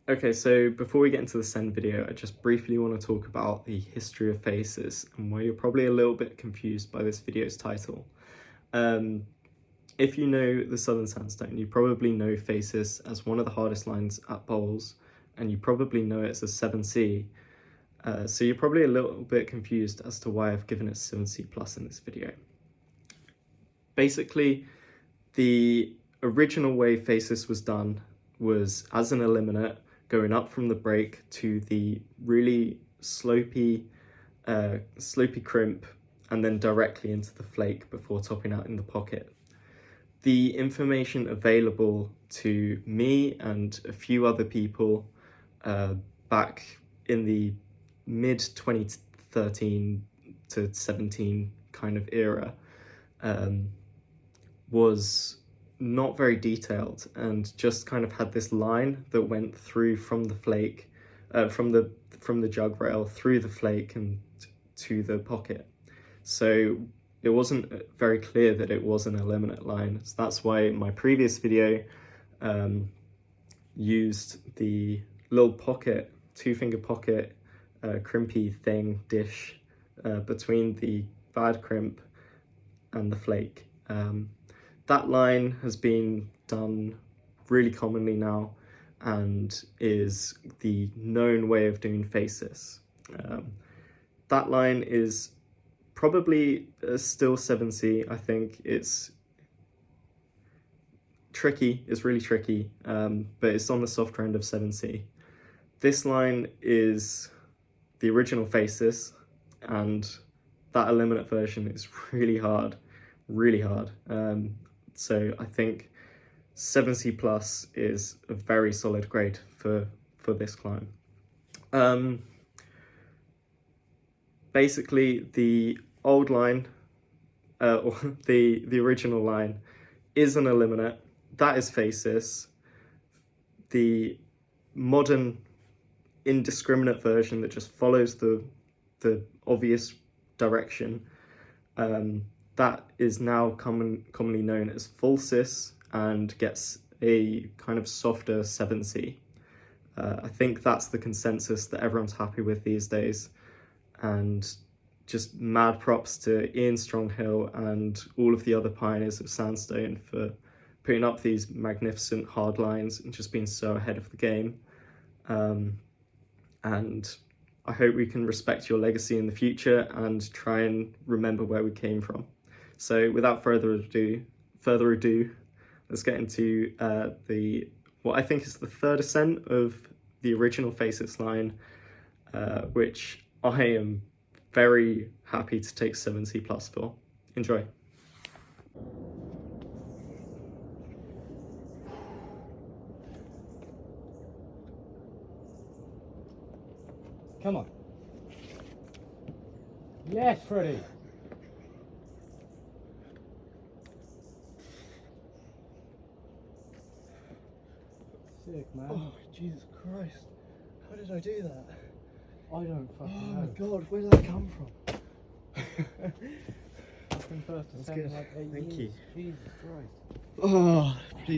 Okay, so before we get into the Ascent video, I just briefly want to talk about the history of Phasis and why you're probably a little bit confused by this video's title. If you know the Southern Sandstone, you probably know Phasis as one of the hardest lines at bowls, and you probably know it as a 7C. So you're probably a little bit confused as to why I've given it 7C plus in this video. Basically, the original way Phasis was done was as an eliminate, going up from the break to the really slopey crimp and then directly into the flake before topping out in the pocket. The information available to me and a few other people back in the mid 2013 to 17 kind of era was not very detailed and just kind of had this line that went through from the flake, from the jug rail through the flake and to the pocket. So it wasn't very clear that it was an eliminate line. So that's why my previous video used the little pocket, 2-finger pocket, crimpy thing, dish between the bad crimp and the flake. That line has been done really commonly now and is the known way of doing Phasis. That line is probably still 7C. I think it's tricky, it's really tricky, but it's on the softer end of 7C. This line is the original Phasis, and that eliminate version is really hard. So I think 7C plus is a very solid grade for this climb. Basically, the old line, or the original line, is an eliminate. That is Phasis. The modern indiscriminate version that just follows the obvious direction, that is now commonly known as Falsis and gets a kind of softer 7C. I think that's the consensus that everyone's happy with these days, and just mad props to Ian Stronghill and all of the other pioneers of Sandstone for putting up these magnificent hard lines and just being so ahead of the game. And I hope we can respect your legacy in the future and try and remember where we came from. So without further ado, let's get into what I think is the third ascent of the original Phasis line, which I am very happy to take 7C plus for. Enjoy. Come on. Yes, Freddie. Sick, man. Oh, Jesus Christ. How did I do that? I don't fucking know. Oh my God, where did that come from? I've been first to That's send good. like 8 Thank years. you. Jesus Christ. Oh, please.